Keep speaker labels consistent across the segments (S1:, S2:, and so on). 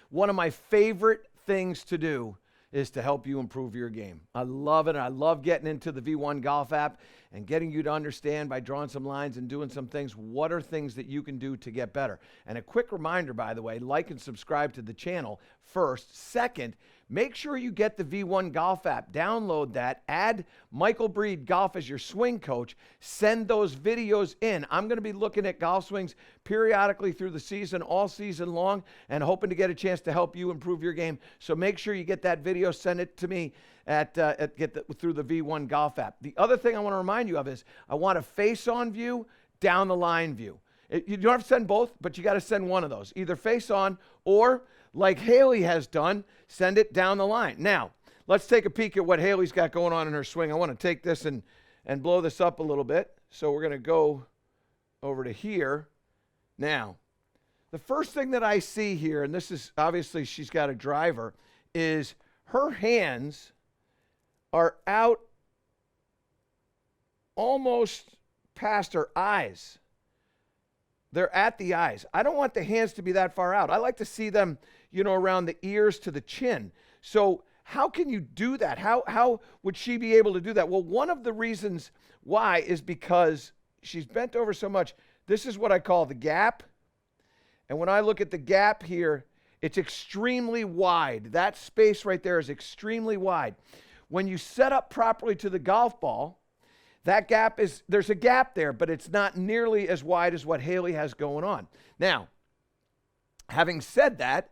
S1: One of my favorite things to do is to help you improve your game. I love it. I love getting into the V1 Golf app and getting you to understand by drawing some lines and doing some things, what are things that you can do to get better. And a quick reminder, by the way, like and subscribe to the channel first. Second, make sure you get the V1 Golf app. Download that. Add Michael Breed Golf as your swing coach. Send those videos in. I'm going to be looking at golf swings periodically through the season, all season long, and hoping to get a chance to help you improve your game. So make sure you get that video. Send it to me through the V1 Golf app. The other thing I want to remind you of is I want a face-on view, down the line view. You don't have to send both, but you got to send one of those, either face-on or, like Haley has done, send it down the line. Now, let's take a peek at what Haley's got going on in her swing. I want to take this and blow this up a little bit. So we're going to go over to here. Now, the first thing that I see here, and this is obviously she's got a driver, is her hands are out almost past her eyes. They're at the eyes. I don't want the hands to be that far out. I like to see them, around the ears to the chin. So how can you do that? How would she be able to do that? Well, one of the reasons why is because she's bent over so much. This is what I call the gap. And when I look at the gap here, it's extremely wide. That space right there is extremely wide. When you set up properly to the golf ball, there's a gap there, but it's not nearly as wide as what Haley has going on. Now, having said that,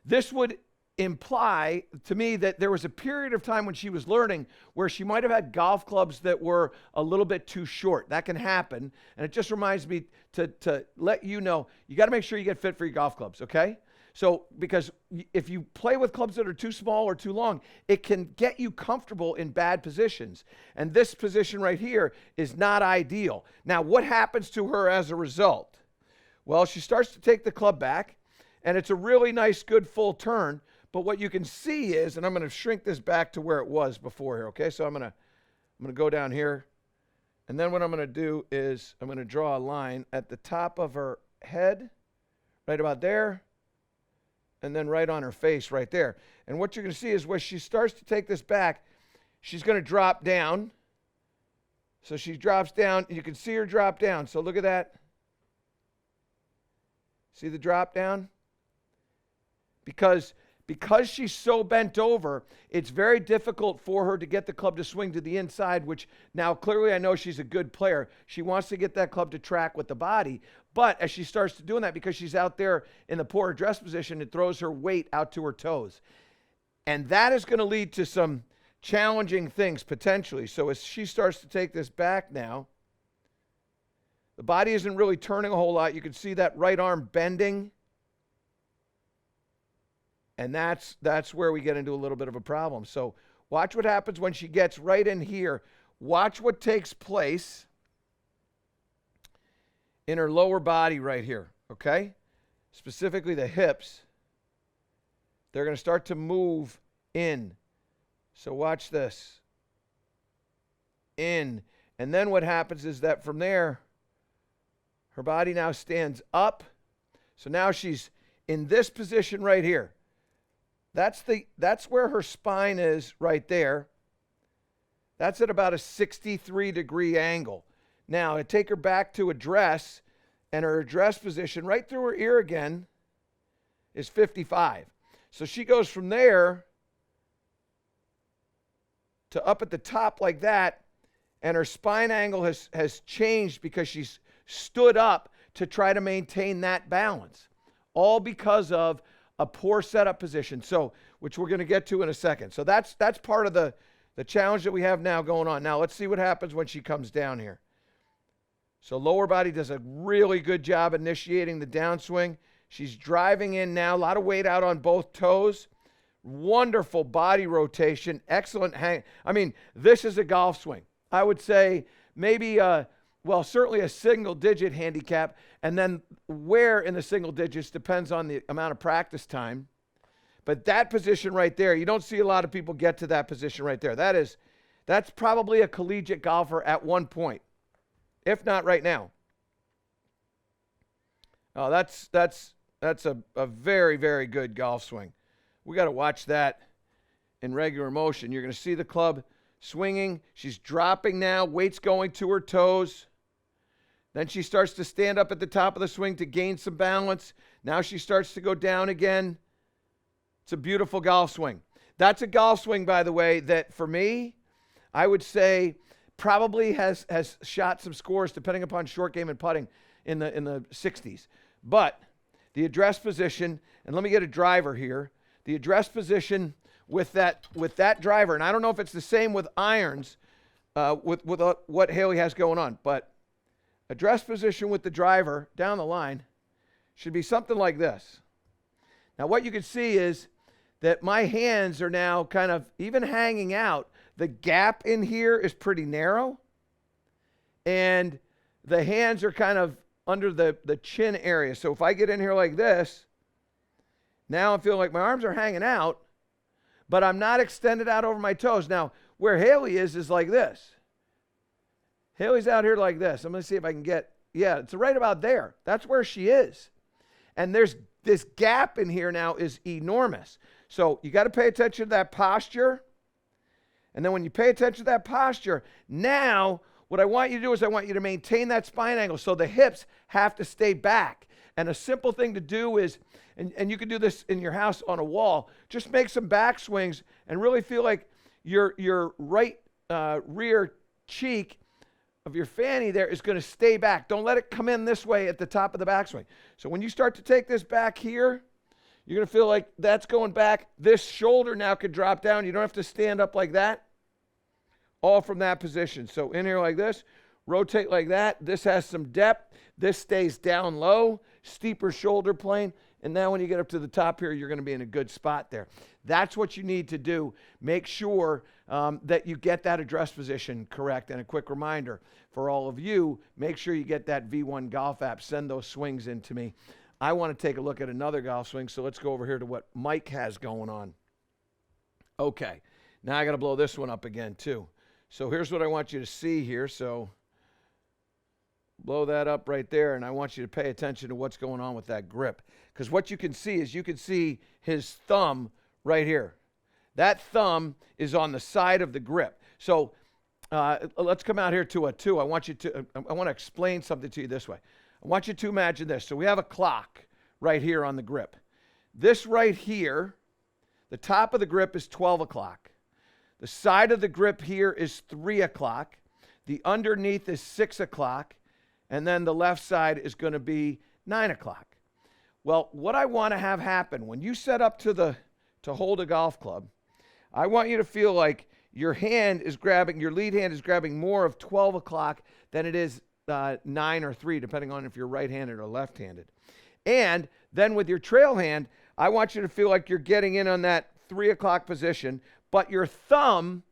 S1: this would imply to me that there was a period of time when she was learning where she might have had golf clubs that were a little bit too short. That can happen. And it just reminds me to let you know, you got to make sure you get fit for your golf clubs, okay? So, because if you play with clubs that are too small or too long, it can get you comfortable in bad positions. And this position right here is not ideal. Now, what happens to her as a result? Well, she starts to take the club back, and it's a really nice, good full turn. But what you can see is, and I'm going to shrink this back to where it was before here, okay? So I'm going to go down here. And then what I'm going to do is I'm going to draw a line at the top of her head, right about there, and then right on her face right there. And what you're going to see is when she starts to take this back, she's going to drop down. So she drops down. You can see her drop down. So look at that. See the drop down? Because she's so bent over, it's very difficult for her to get the club to swing to the inside, which now clearly I know she's a good player. She wants to get that club to track with the body. But as she starts to doing that, because she's out there in the poor dress position, it throws her weight out to her toes. And that is going to lead to some challenging things potentially. So as she starts to take this back now, the body isn't really turning a whole lot. You can see that right arm bending. And that's where we get into a little bit of a problem. So watch what happens when she gets right in here. Watch what takes place in her lower body right here, okay? Specifically the hips. They're going to start to move in. So watch this. In. And then what happens is that from there, her body now stands up. So now she's in this position right here. That's where her spine is right there. That's at about a 63-degree angle. Now, I take her back to address, and her address position right through her ear again is 55. So she goes from there to up at the top like that, and her spine angle has changed because she's stood up to try to maintain that balance, all because of a poor setup position, so which we're going to get to in a second. So that's part of the challenge that we have now going on. Now let's see what happens when she comes down here. So lower body does a really good job initiating the downswing. She's driving in now, a lot of weight out on both toes. Wonderful body rotation, excellent hang. I mean, this is a golf swing. I would say maybe certainly a single-digit handicap, and then where in the single digits depends on the amount of practice time. But that position right there, you don't see a lot of people get to that position right there. That's probably a collegiate golfer at one point, if not right now. Oh, that's That's a very, very good golf swing. We got to watch that in regular motion. You're going to see the club swinging. She's dropping now. Weight's going to her toes. Then she starts to stand up at the top of the swing to gain some balance. Now she starts to go down again. It's a beautiful golf swing. That's a golf swing, by the way, that for me, I would say probably has shot some scores, depending upon short game and putting, in the 60s. But the address position, and let me get a driver here. The address position with that driver, and I don't know if it's the same with irons, with what Haley has going on, but address position with the driver down the line should be something like this. Now what you can see is that my hands are now kind of even hanging out. The gap in here is pretty narrow, and the hands are kind of under the chin area. So if I get in here like this, now I'm feeling like my arms are hanging out, but I'm not extended out over my toes. Now, where Haley is like this. Haley's out here like this. I'm going to see if I can get, yeah, it's right about there. That's where she is. And there's this gap in here now is enormous. So you got to pay attention to that posture. And then when you pay attention to that posture, now what I want you to do is I want you to maintain that spine angle so the hips have to stay back. And a simple thing to do is, and you can do this in your house on a wall, just make some back swings and really feel like your right rear cheek of your fanny there is going to stay back. Don't let it come in this way at the top of the backswing. So when you start to take this back here, you're going to feel like that's going back. This shoulder now could drop down. You don't have to stand up like that. All from that position. So in here like this, rotate like that. This has some depth. This stays down low, steeper shoulder plane. And now when you get up to the top here, you're going to be in a good spot there. That's what you need to do. Make sure that you get that address position correct. And a quick reminder for all of you, make sure you get that V1 Golf app. Send those swings in to me. I want to take a look at another golf swing, so let's go over here to what Mike has going on. Okay, now I got to blow this one up again too. So here's what I want you to see here. So blow that up right there, and I want you to pay attention to what's going on with that grip. Because what you can see is you can see his thumb right here. That thumb is on the side of the grip. So let's come out here to a 2. I want to explain something to you this way. I want you to imagine this. So we have a clock right here on the grip. This right here, the top of the grip is 12 o'clock. The side of the grip here is 3 o'clock. The underneath is 6 o'clock. And then the left side is going to be 9 o'clock. Well, what I want to have happen when you set up to hold a golf club, I want you to feel like your lead hand is grabbing more of 12 o'clock than it is 9 or 3, depending on if you're right-handed or left-handed. And then with your trail hand, I want you to feel like you're getting in on that 3 o'clock position, but your thumb,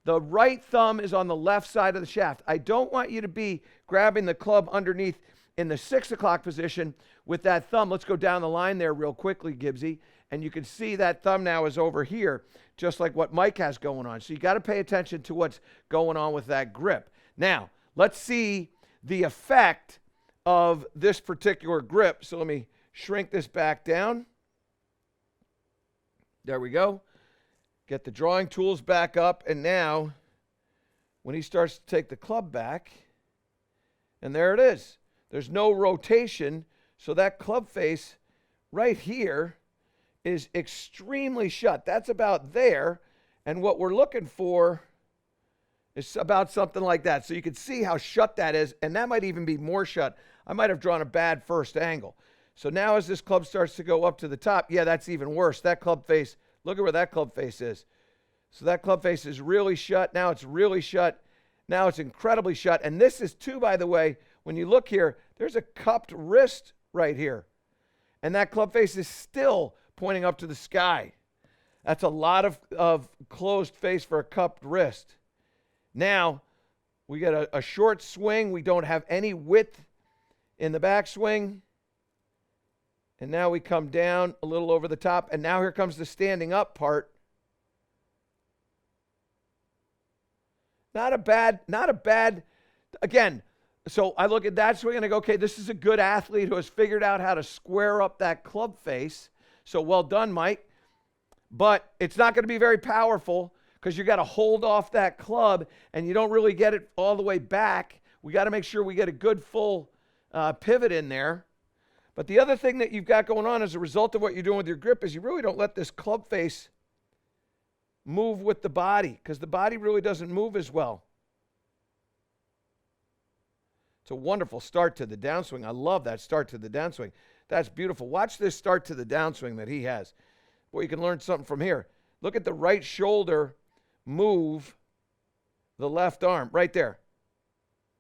S1: the right thumb, is on the left side of the shaft. I don't want you to be grabbing the club underneath in the 6 o'clock position with that thumb. Let's go down the line there real quickly, Gibbsy. And you can see that thumb now is over here, just like what Mike has going on. So you got to pay attention to what's going on with that grip. Now, let's see the effect of this particular grip. So let me shrink this back down. There we go. Get the drawing tools back up. And now, when he starts to take the club back, and there it is. There's no rotation. So that club face right here is extremely shut. That's about there. And what we're looking for is about something like that. So you can see how shut that is. And that might even be more shut. I might have drawn a bad first angle. So now as this club starts to go up to the top, yeah, that's even worse. That club face, look at where that club face is. So that club face is really shut. Now it's really shut. Now it's incredibly shut. And this is too, by the way, when you look here, there's a cupped wrist right here. And that club face is still pointing up to the sky. That's a lot of closed face for a cupped wrist. Now, we get a short swing. We don't have any width in the backswing. And now we come down a little over the top. And now here comes the standing up part. Not a bad, again, So I look at that swing and I go, okay, this is a good athlete who has figured out how to square up that club face. So well done, Mike. But it's not going to be very powerful because you got to hold off that club and you don't really get it all the way back. We got to make sure we get a good full pivot in there. But the other thing that you've got going on as a result of what you're doing with your grip is you really don't let this club face move with the body because the body really doesn't move as well. It's a wonderful start to the downswing. I love that start to the downswing. That's beautiful. Watch this start to the downswing that he has. Boy, you can learn something from here. Look at the right shoulder move the left arm right there.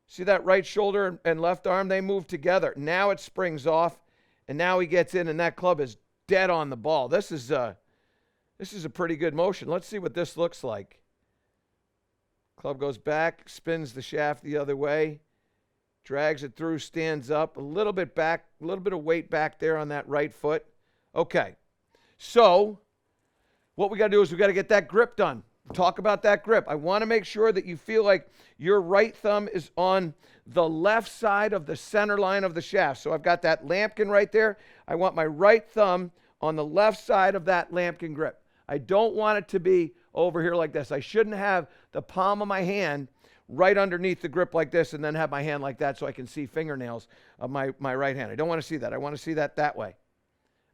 S1: See that right shoulder and left arm? They move together. Now it springs off, and now he gets in, and that club is dead on the ball. This is a pretty good motion. Let's see what this looks like. Club goes back, spins the shaft the other way. Drags it through, stands up, a little bit back, a little bit of weight back there on that right foot. Okay, so what we got to do is we got to get that grip done. Talk about that grip. I want to make sure that you feel like your right thumb is on the left side of the center line of the shaft. So I've got that lambkin right there. I want my right thumb on the left side of that lambkin grip. I don't want it to be over here like this. I shouldn't have the palm of my hand right underneath the grip like this and then have my hand like that so I can see fingernails of my right hand. I don't want to see that. I want to see that way.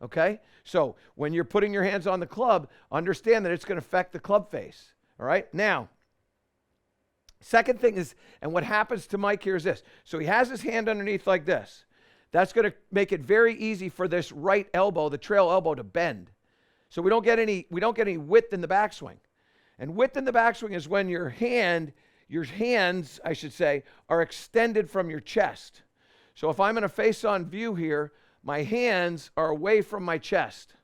S1: Okay? So when you're putting your hands on the club, understand that it's going to affect the club face. All right? Now, second thing is, and what happens to Mike here is this. So he has his hand underneath like this. That's going to make it very easy for this right elbow, the trail elbow, to bend. So we don't get any width in the backswing. And width in the backswing is when your hands, I should say, are extended from your chest. So if I'm in a face-on view here, my hands are away from my chest.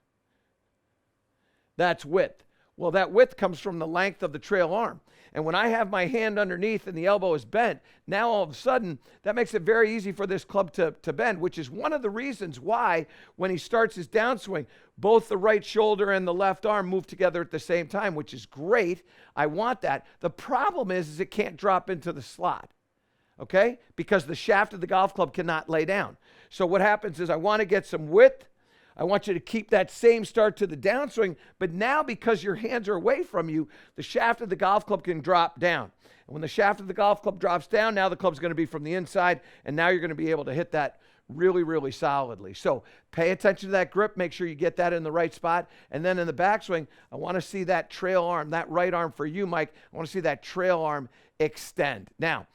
S1: That's width. Well, that width comes from the length of the trail arm. And when I have my hand underneath and the elbow is bent, now all of a sudden, that makes it very easy for this club to bend, which is one of the reasons why when he starts his downswing, both the right shoulder and the left arm move together at the same time, which is great. I want that. The problem is it can't drop into the slot, okay? Because the shaft of the golf club cannot lay down. So what happens is I want to get some width. I want you to keep that same start to the downswing, but now because your hands are away from you, the shaft of the golf club can drop down. And when the shaft of the golf club drops down, now the club's going to be from the inside, and now you're going to be able to hit that really, really solidly. So pay attention to that grip. Make sure you get that in the right spot. And then in the backswing, I want to see that trail arm, that right arm for you, Mike. I want to see that trail arm extend. Now,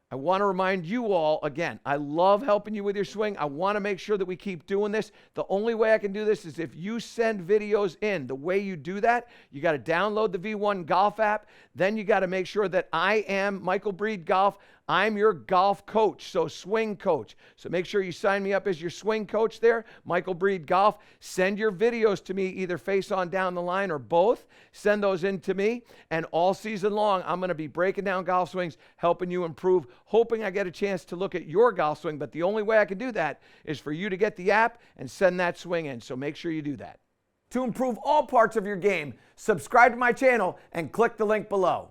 S1: I want to remind you all, again, I love helping you with your swing. I want to make sure that we keep doing this. The only way I can do this is if you send videos in. The way you do that, you got to download the V1 Golf app. Then you got to make sure that I am Michael Breed Golf. I'm your golf coach, so swing coach. So make sure you sign me up as your swing coach there, Michael Breed Golf. Send your videos to me, either face on down the line or both. Send those in to me. And all season long, I'm going to be breaking down golf swings, helping you improve, hoping I get a chance to look at your golf swing. But the only way I can do that is for you to get the app and send that swing in. So make sure you do that. To improve all parts of your game, subscribe to my channel and click the link below.